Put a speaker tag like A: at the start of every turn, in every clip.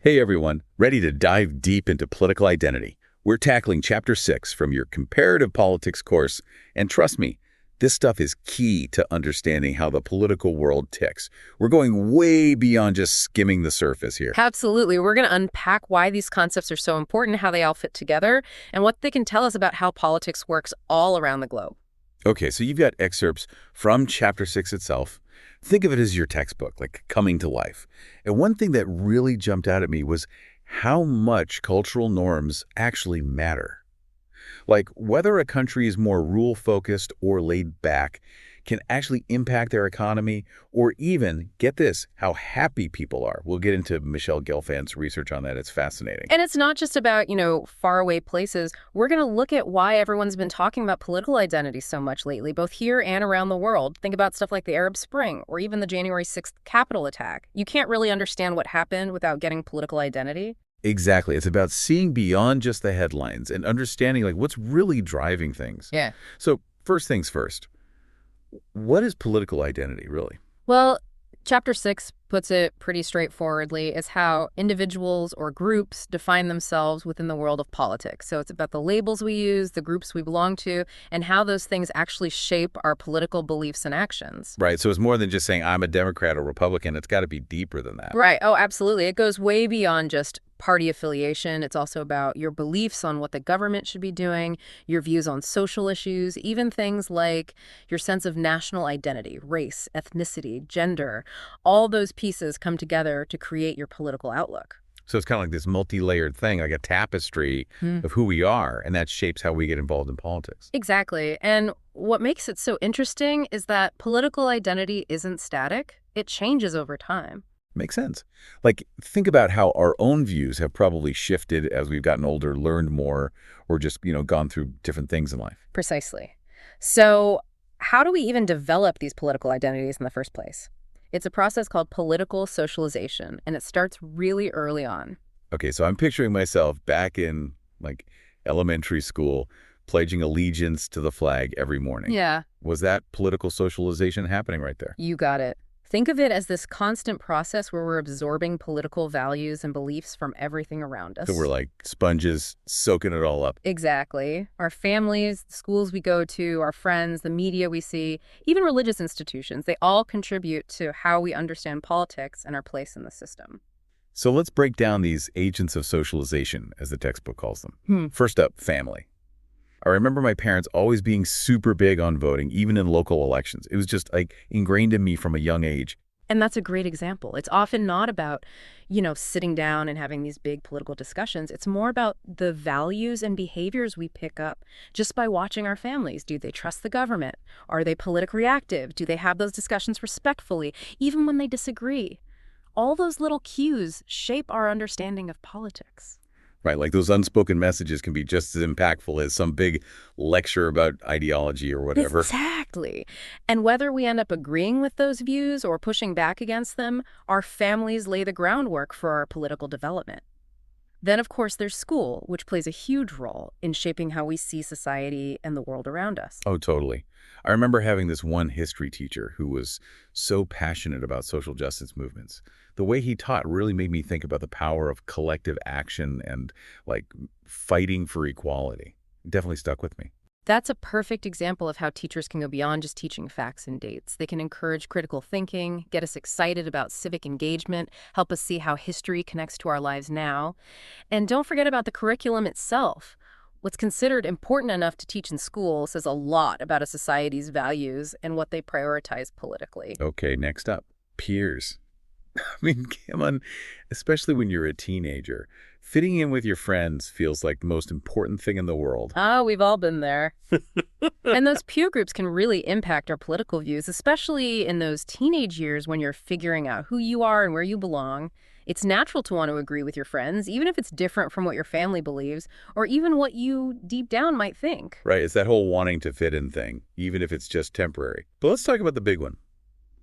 A: Hey everyone, ready to dive deep into political identity? We're tackling Chapter 6 from your Comparative Politics course, and trust me, this stuff is key to understanding how the political world ticks. We're going way beyond just skimming the surface here.
B: Absolutely. We're going to unpack why these concepts are so important, how they all fit together, and what they can tell us about how politics works all around the globe.
A: Okay, so you've got excerpts from Chapter 6 itself. Think of it as your textbook, like coming to life. And one thing that really jumped out at me was how much cultural norms actually matter. Like whether a country is more rule-focused or laid back can actually impact their economy or even, get this, how happy people are. We'll get into Michelle Gelfand's research on that. It's fascinating.
B: And it's not just about, faraway places. We're going to look at why everyone's been talking about political identity so much lately, both here and around the world. Think about stuff like the Arab Spring or even the January 6th Capitol attack. You can't really understand what happened without getting political identity.
A: Exactly. It's about seeing beyond just the headlines and understanding like what's really driving things.
B: Yeah.
A: So first things first, what is political identity really?
B: Well, Chapter 6 puts it pretty straightforwardly. It's how individuals or groups define themselves within the world of politics. So it's about the labels we use, the groups we belong to, and how those things actually shape our political beliefs and actions.
A: Right. So it's more than just saying I'm a Democrat or Republican. It's got to be deeper than that.
B: Right. Oh, absolutely. It goes way beyond just party affiliation. It's also about your beliefs on what the government should be doing, your views on social issues, even things like your sense of national identity, race, ethnicity, gender. All those pieces come together to create your political outlook.
A: So it's kind of like this multi-layered thing, like a tapestry of who we are, and that shapes how we get involved in politics.
B: Exactly. And what makes it so interesting is that political identity isn't static. It changes over time.
A: Makes sense. Like, think about how our own views have probably shifted as we've gotten older, learned more, or just, gone through different things in life.
B: Precisely. So how do we even develop these political identities in the first place? It's a process called political socialization, and it starts really early on.
A: Okay, so I'm picturing myself back in, like, elementary school, pledging allegiance to the flag every morning.
B: Yeah,
A: Was that political socialization happening right there?
B: you got it. Think of it as this constant process where we're absorbing political values and beliefs from everything around
A: So we're
B: us.
A: like sponges soaking it all up.
B: Exactly. Our families, the schools we go to, our friends, the media we see, even religious institutions, they all contribute to how we understand politics and our place in the system.
A: So let's break down these agents of socialization, as the textbook calls them. First up, family. I remember my parents always being super big on voting, even in local elections. It was just like ingrained in me from a young age.
B: And that's a great example. It's often not about, sitting down and having these big political discussions. It's more about the values and behaviors we pick up just by watching our families. Do they trust the government? Are they politically reactive? Do they have those discussions respectfully, even when they disagree? All those little cues shape our understanding of politics.
A: Right, like those unspoken messages can be just as impactful as some big lecture about ideology or whatever.
B: Exactly. And whether we end up agreeing with those views or pushing back against them, our families lay the groundwork for our political development. Then, of course, there's school, which plays a huge role in shaping how we see society and the world around us.
A: Oh, totally. I remember having this one history teacher who was so passionate about social justice movements. The way he taught really made me think about the power of collective action and, like, fighting for equality. It definitely stuck with me.
B: That's a perfect example of how teachers can go beyond just teaching facts and dates. They can encourage critical thinking, get us excited about civic engagement, help us see how history connects to our lives now. And don't forget about the curriculum itself. What's considered important enough to teach in school says a lot about a society's values and what they prioritize politically.
A: Okay, next up, peers. I mean, come on, especially when you're a teenager. Fitting in with your friends feels like the most important thing in the world.
B: Ah, we've all been there. And those peer groups can really impact our political views, especially in those teenage years when you're figuring out who you are and where you belong. It's natural to want to agree with your friends, even if it's different from what your family believes, or even what you deep down might think.
A: Right, it's that whole wanting to fit in thing, even if it's just temporary. But let's talk about the big one,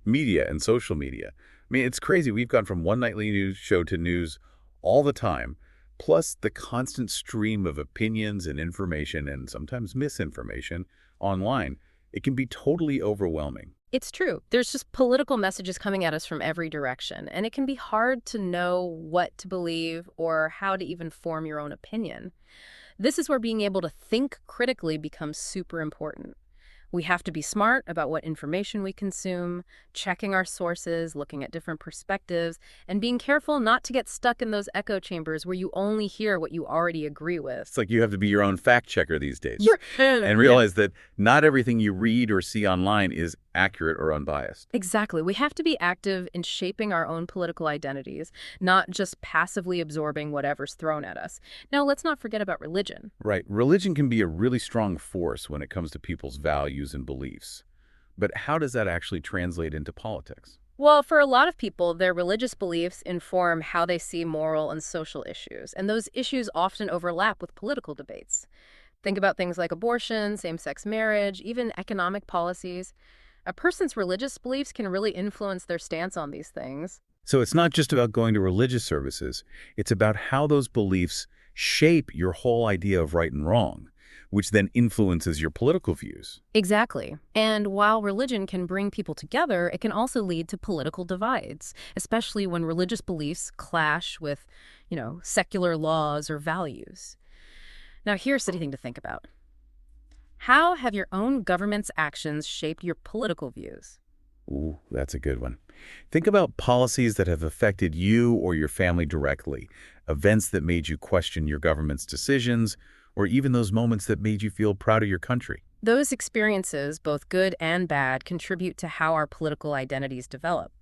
A: media and social media. I mean, it's crazy. We've gone from one nightly news show to news all the time, plus the constant stream of opinions and information and sometimes misinformation online. It can be totally overwhelming.
B: It's true. There's just political messages coming at us from every direction, and it can be hard to know what to believe or how to even form your own opinion. This is where being able to think critically becomes super important. We have to be smart about what information we consume, checking our sources, looking at different perspectives, and being careful not to get stuck in those echo chambers where you only hear what you already agree with.
A: It's like you have to be your own fact checker these days
B: Sure.
A: and
B: Yeah.
A: realize that not everything you read or see online is accurate or unbiased.
B: Exactly. We have to be active in shaping our own political identities, not just passively absorbing whatever's thrown at us. Now, let's not forget about religion.
A: Right. Religion can be a really strong force when it comes to people's values and beliefs. But how does that actually translate into politics?
B: Well, for a lot of people, their religious beliefs inform how they see moral and social issues, and those issues often overlap with political debates. Think about things like abortion, same-sex marriage, even economic policies. A person's religious beliefs can really influence their stance on these things.
A: So it's not just about going to religious services. It's about how those beliefs shape your whole idea of right and wrong, which then influences your political views.
B: Exactly. And while religion can bring people together, it can also lead to political divides, especially when religious beliefs clash with, secular laws or values. Now, here's something to think about. How have your own government's actions shaped your political views?
A: Ooh, that's a good one. Think about policies that have affected you or your family directly, events that made you question your government's decisions, or even those moments that made you feel proud of your country.
B: Those experiences, both good and bad, contribute to how our political identities develop.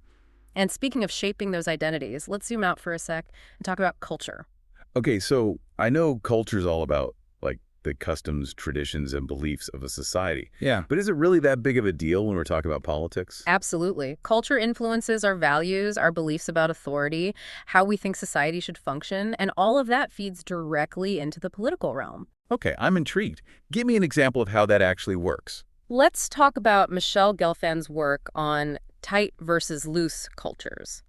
B: And speaking of shaping those identities, let's zoom out for a sec and talk about culture.
A: Okay, so I know culture's all about, like, the customs, traditions, and beliefs of a society.
C: Yeah.
A: But is it really that big of a deal when we're talking about politics?
B: Absolutely. Culture influences our values, our beliefs about authority, how we think society should function, and all of that feeds directly into the political realm.
A: Okay, I'm intrigued. Give me an example of how that actually works.
B: Let's talk about Michelle Gelfand's work on tight versus loose cultures.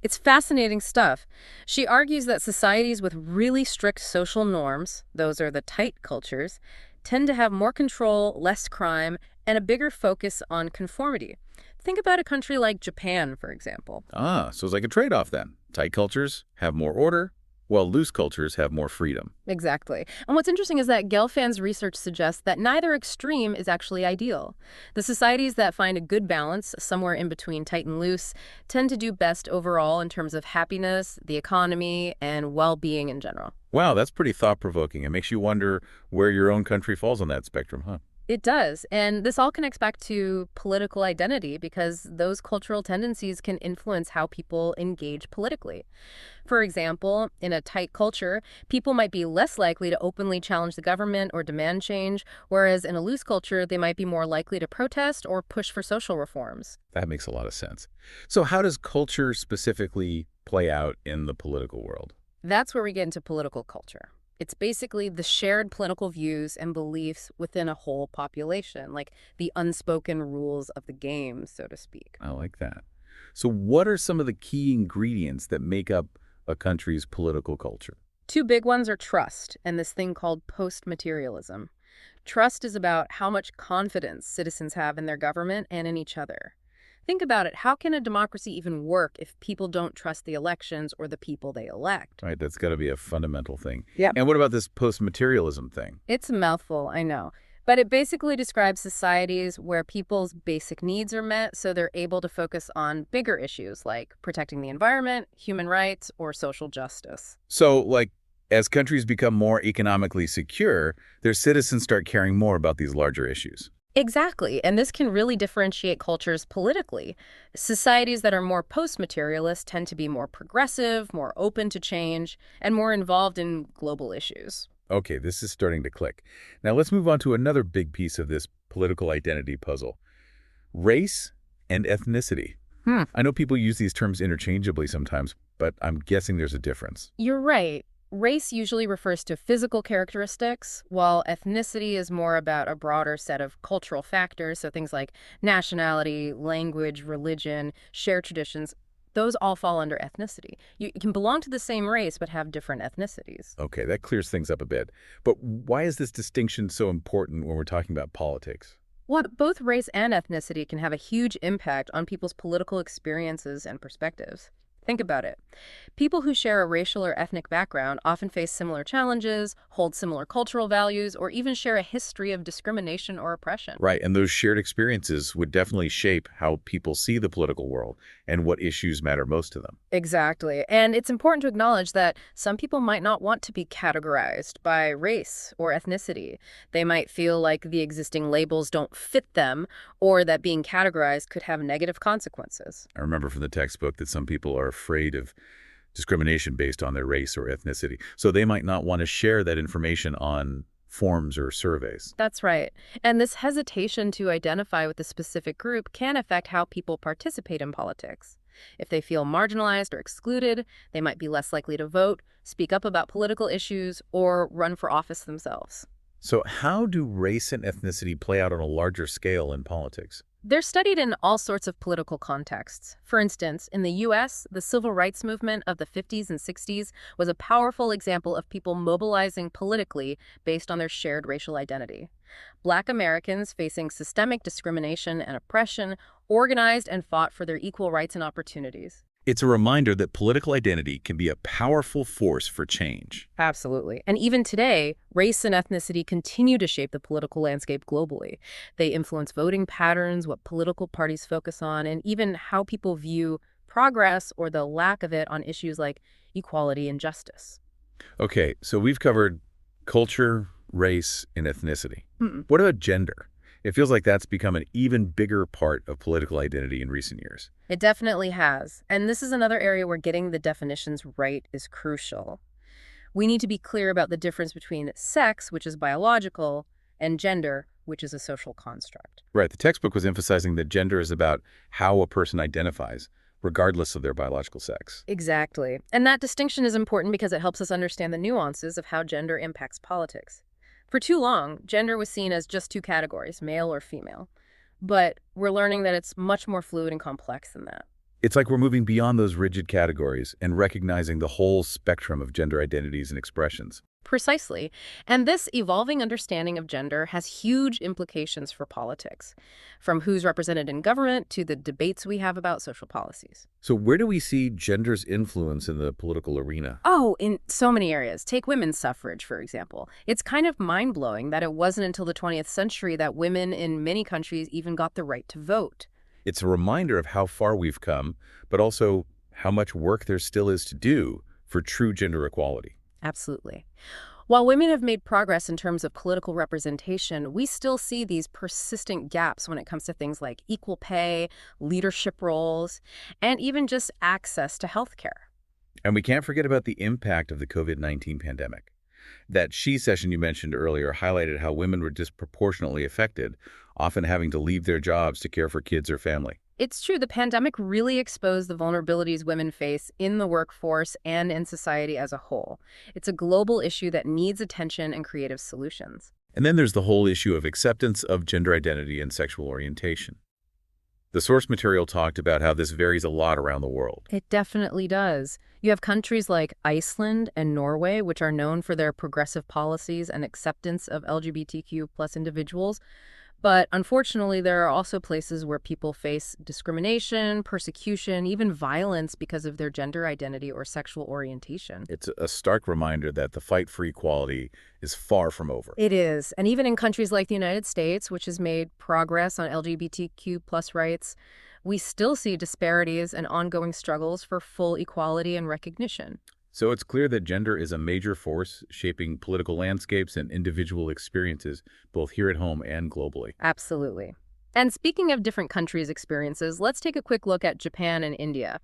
B: It's fascinating stuff. She argues that societies with really strict social norms, those are the tight cultures, tend to have more control, less crime, and a bigger focus on conformity. Think about a country like Japan, for example.
A: Ah, so it's like a trade-off then. Tight cultures have more order, while loose cultures have more freedom.
B: Exactly. And what's interesting is that Gelfand's research suggests that neither extreme is actually ideal. The societies that find a good balance, somewhere in between tight and loose, tend to do best overall in terms of happiness, the economy, and well-being in general.
A: Wow, that's pretty thought-provoking. It makes you wonder where your own country falls on that spectrum, huh?
B: It does. And this all connects back to political identity because those cultural tendencies can influence how people engage politically. For example, in a tight culture, people might be less likely to openly challenge the government or demand change, whereas in a loose culture, they might be more likely to protest or push for social reforms.
A: That makes a lot of sense. So how does culture specifically play out in the political world?
B: That's where we get into political culture. It's basically the shared political views and beliefs within a whole population, like the unspoken rules of the game, so to speak.
A: I like that. So what are some of the key ingredients that make up a country's political culture?
B: Two big ones are trust and this thing called post-materialism. Trust is about how much confidence citizens have in their government and in each other. Think about it. How can a democracy even work if people don't trust the elections or the people they elect?
A: Right, that's got to be a fundamental thing.
B: Yep.
A: And what about this post-materialism thing?
B: It's a mouthful, I know. But it basically describes societies where people's basic needs are met so they're able to focus on bigger issues like protecting the environment, human rights, or social justice.
A: So, like, as countries become more economically secure, their citizens start caring more about these larger issues.
B: Exactly, and this can really differentiate cultures politically. Societies that are more post-materialist tend to be more progressive, more open to change, and more involved in global issues.
A: Okay, this is starting to click. Now let's move on to another big piece of this political identity puzzle. Race and ethnicity. I know people use these terms interchangeably sometimes, but I'm guessing there's a difference.
B: You're right. Race usually refers to physical characteristics, while ethnicity is more about a broader set of cultural factors, so things like nationality, language, religion, shared traditions. Those all fall under ethnicity. You can belong to the same race but have different ethnicities.
A: Okay, that clears things up a bit. But why is this distinction so important when we're talking about politics?
B: What both race and ethnicity can have a huge impact on people's political experiences and perspectives. Think about it. People who share a racial or ethnic background often face similar challenges, hold similar cultural values, or even share a history of discrimination or oppression.
A: Right, and those shared experiences would definitely shape how people see the political world and what issues matter most to them.
B: Exactly. And it's important to acknowledge that some people might not want to be categorized by race or ethnicity. They might feel like the existing labels don't fit them or that being categorized could have negative consequences.
A: I remember from the textbook that some people are afraid of discrimination based on their race or ethnicity, so they might not want to share that information on forms or surveys.
B: That's right. And this hesitation to identify with a specific group can affect how people participate in politics. If they feel marginalized or excluded, they might be less likely to vote, speak up about political issues, or run for office themselves.
A: So how do race and ethnicity play out on a larger scale in politics?
B: They're studied in all sorts of political contexts. For instance, in the U.S., the civil rights movement of the 50s and 60s was a powerful example of people mobilizing politically based on their shared racial identity. Black Americans facing systemic discrimination and oppression organized and fought for their equal rights and opportunities.
A: It's a reminder that political identity can be a powerful force for change.
B: Absolutely. And even today, race and ethnicity continue to shape the political landscape globally. They influence voting patterns, what political parties focus on, and even how people view progress or the lack of it on issues like equality and justice.
A: Okay, so we've covered culture, race, and ethnicity.
B: Hmm.
A: What about gender? It feels like that's become an even bigger part of political identity in recent years.
B: It definitely has. And this is another area where getting the definitions right is crucial. We need to be clear about the difference between sex, which is biological, and gender, which is a social construct.
A: Right, the textbook was emphasizing that gender is about how a person identifies, regardless of their biological sex.
B: Exactly. And that distinction is important because it helps us understand the nuances of how gender impacts politics. For too long, gender was seen as just two categories, male or female. But we're learning that it's much more fluid and complex than that.
A: It's like we're moving beyond those rigid categories and recognizing the whole spectrum of gender identities and expressions.
B: Precisely. And this evolving understanding of gender has huge implications for politics, from who's represented in government to the debates we have about social policies.
A: So where do we see gender's influence in the political arena?
B: Oh, in so many areas. Take women's suffrage, for example. It's kind of mind-blowing that it wasn't until the 20th century that women in many countries even got the right to vote.
A: It's a reminder of how far we've come, but also how much work there still is to do for true gender equality.
B: Absolutely. While women have made progress in terms of political representation, we still see these persistent gaps when it comes to things like equal pay, leadership roles, and even just access to healthcare.
A: And we can't forget about the impact of the COVID-19 pandemic. That She session you mentioned earlier highlighted how women were disproportionately affected, often having to leave their jobs to care for kids or family.
B: It's true, the pandemic really exposed the vulnerabilities women face in the workforce and in society as a whole. It's a global issue that needs attention and creative solutions.
A: And then there's the whole issue of acceptance of gender identity and sexual orientation. The source material talked about how this varies a lot around the world.
B: It definitely does. You have countries like Iceland and Norway, which are known for their progressive policies and acceptance of LGBTQ plus individuals. But unfortunately, there are also places where people face discrimination, persecution, even violence because of their gender identity or sexual orientation.
A: It's a stark reminder that the fight for equality is far from over.
B: It is. And even in countries like the United States, which has made progress on LGBTQ plus rights, we still see disparities and ongoing struggles for full equality and recognition.
A: So it's clear that gender is a major force shaping political landscapes and individual experiences, both here at home and globally.
B: Absolutely. And speaking of different countries' experiences, let's take a quick look at Japan and India.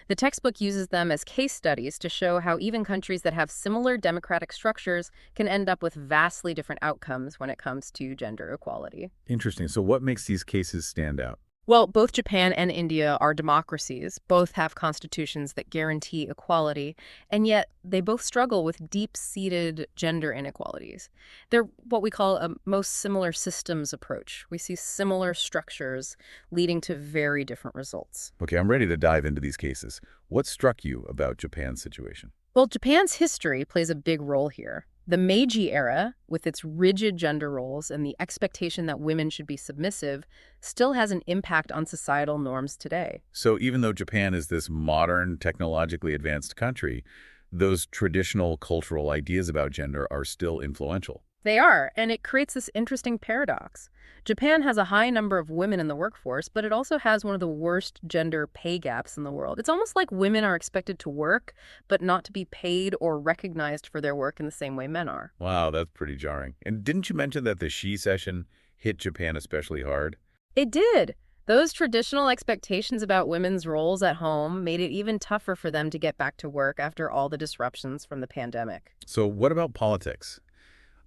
B: The textbook uses them as case studies to show how even countries that have similar democratic structures can end up with vastly different outcomes when it comes to gender equality.
A: Interesting. So what makes these cases stand out?
B: Well, both Japan and India are democracies. Both have constitutions that guarantee equality, and yet they both struggle with deep-seated gender inequalities. They're what we call a most similar systems approach. We see similar structures leading to very different results.
A: Okay, I'm ready to dive into these cases. What struck you about Japan's situation?
B: Well, Japan's history plays a big role here. The Meiji era, with its rigid gender roles and the expectation that women should be submissive, still has an impact on societal norms today.
A: So even though Japan is this modern, technologically advanced country, those traditional cultural ideas about gender are still influential.
B: They are, and it creates this interesting paradox. Japan has a high number of women in the workforce, but it also has one of the worst gender pay gaps in the world. It's almost like women are expected to work, but not to be paid or recognized for their work in the same way men are.
A: Wow, that's pretty jarring. And didn't you mention that the she session hit Japan especially hard?
B: It did. Those traditional expectations about women's roles at home made it even tougher for them to get back to work after all the disruptions from the pandemic.
A: So what about politics?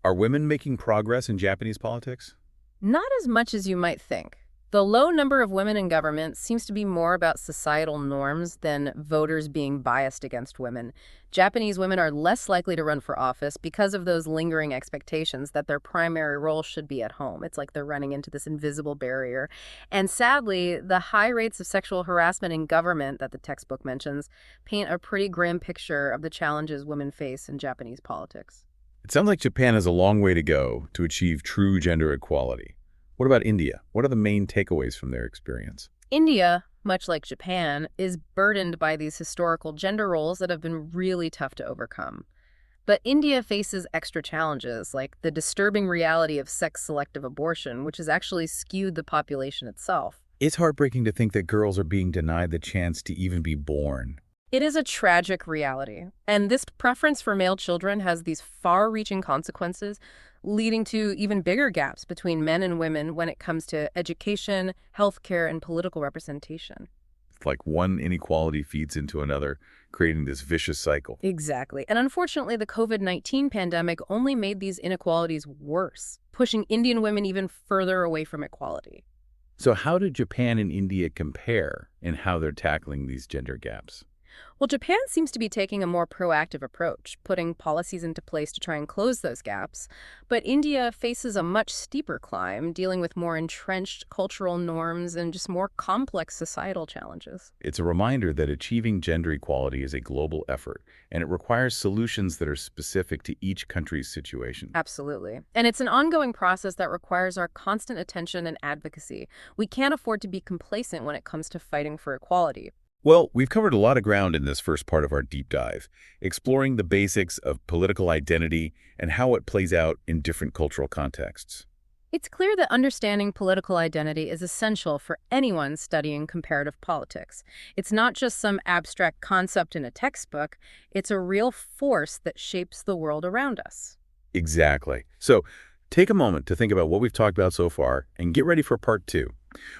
A: Are women making progress in Japanese politics?
B: Not as much as you might think. The low number of women in government seems to be more about societal norms than voters being biased against women. Japanese women are less likely to run for office because of those lingering expectations that their primary role should be at home. It's like they're running into this invisible barrier. And sadly, the high rates of sexual harassment in government that the textbook mentions paint a pretty grim picture of the challenges women face in Japanese politics.
A: It sounds like Japan has a long way to go to achieve true gender equality. What about India? What are the main takeaways from their experience?
B: India, much like Japan, is burdened by these historical gender roles that have been really tough to overcome. But India faces extra challenges, like the disturbing reality of sex-selective abortion, which has actually skewed the population itself.
A: It's heartbreaking to think that girls are being denied the chance to even be born.
B: It is a tragic reality, and this preference for male children has these far-reaching consequences, leading to even bigger gaps between men and women when it comes to education, healthcare, and political representation.
A: It's like one inequality feeds into another, creating this vicious cycle.
B: Exactly. And unfortunately, the COVID-19 pandemic only made these inequalities worse, pushing Indian women even further away from equality.
A: So how do Japan and India compare in how they're tackling these gender gaps?
B: Well, Japan seems to be taking a more proactive approach, putting policies into place to try and close those gaps. But India faces a much steeper climb, dealing with more entrenched cultural norms and just more complex societal challenges.
A: It's a reminder that achieving gender equality is a global effort, and it requires solutions that are specific to each country's situation.
B: Absolutely. And it's an ongoing process that requires our constant attention and advocacy. We can't afford to be complacent when it comes to fighting for equality.
A: Well, we've covered a lot of ground in this first part of our deep dive, exploring the basics of political identity and how it plays out in different cultural contexts.
B: It's clear that understanding political identity is essential for anyone studying comparative politics. It's not just some abstract concept in a textbook, it's a real force that shapes the world around us.
A: Exactly. So take a moment to think about what we've talked about so far and get ready for part 2,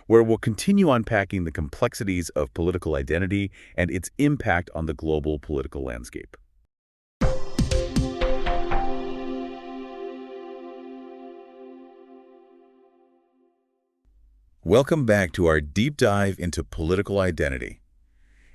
A: where we'll continue unpacking the complexities of political identity and its impact on the global political landscape. Welcome back to our deep dive into political identity.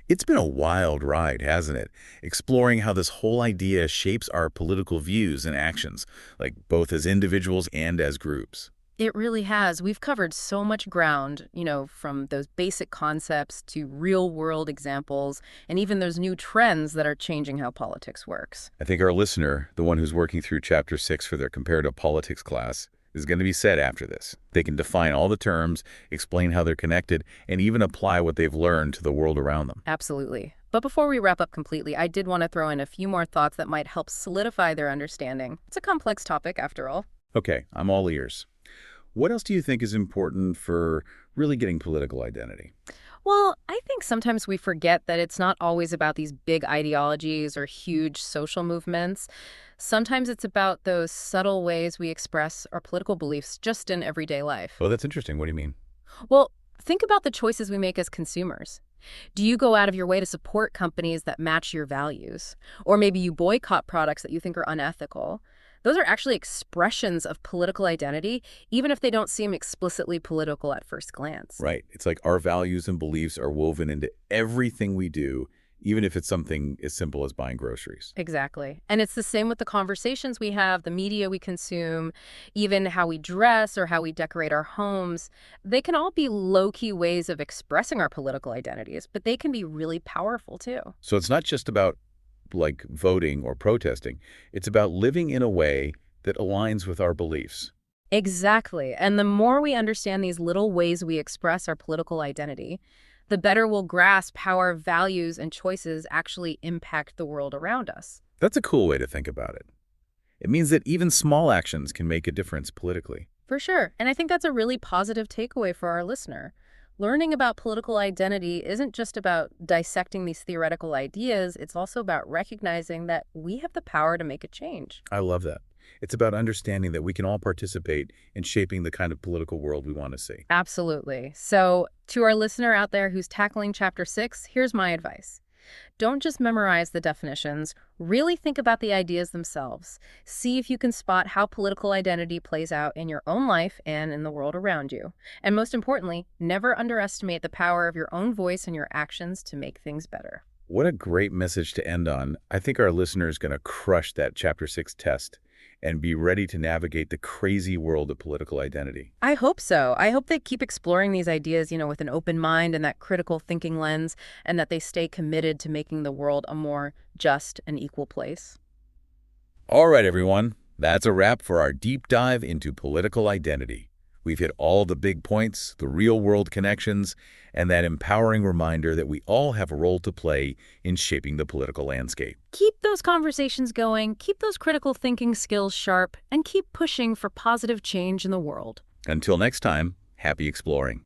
A: It's been a wild ride, hasn't it? Exploring how this whole idea shapes our political views and actions, like both as individuals and as groups.
B: It really has. We've covered so much ground, from those basic concepts to real-world examples, and even those new trends that are changing how politics works.
A: I think our listener, the one who's working through Chapter 6 for their comparative politics class, is going to be set after this. They can define all the terms, explain how they're connected, and even apply what they've learned to the world around them.
B: Absolutely. But before we wrap up completely, I did want to throw in a few more thoughts that might help solidify their understanding. It's a complex topic, after all.
A: Okay, I'm all ears. What else do you think is important for really getting political identity?
B: Well, I think sometimes we forget that it's not always about these big ideologies or huge social movements. Sometimes it's about those subtle ways we express our political beliefs just in everyday life.
A: Oh, that's interesting. What do you mean?
B: Well, think about the choices we make as consumers. Do you go out of your way to support companies that match your values? Or maybe you boycott products that you think are unethical? Those are actually expressions of political identity, even if they don't seem explicitly political at first glance.
A: Right. It's like our values and beliefs are woven into everything we do, even if it's something as simple as buying groceries.
B: Exactly. And it's the same with the conversations we have, the media we consume, even how we dress or how we decorate our homes. They can all be low-key ways of expressing our political identities, but they can be really powerful too.
A: So it's not just about like voting or protesting. It's about living in a way that aligns with our beliefs.
B: Exactly. And the more we understand these little ways we express our political identity, the better we'll grasp how our values and choices actually impact the world around us.
A: That's a cool way to think about it. It means that even small actions can make a difference politically.
B: For sure. And I think that's a really positive takeaway for our listener. Learning about political identity isn't just about dissecting these theoretical ideas, it's also about recognizing that we have the power to make a change.
A: I love that. It's about understanding that we can all participate in shaping the kind of political world we want to see.
B: Absolutely. So, to our listener out there who's tackling Chapter 6, here's my advice. Don't just memorize the definitions, really think about the ideas themselves. See if you can spot how political identity plays out in your own life and in the world around you. And most importantly, never underestimate the power of your own voice and your actions to make things better.
A: What a great message to end on. I think our listener is going to crush that Chapter 6 test and be ready to navigate the crazy world of political identity.
B: I hope so. I hope they keep exploring these ideas, with an open mind and that critical thinking lens, and that they stay committed to making the world a more just and equal place.
A: All right, everyone. That's a wrap for our deep dive into political identity. We've hit all the big points, the real-world connections, and that empowering reminder that we all have a role to play in shaping the political landscape.
B: Keep those conversations going, keep those critical thinking skills sharp, and keep pushing for positive change in the world.
A: Until next time, happy exploring.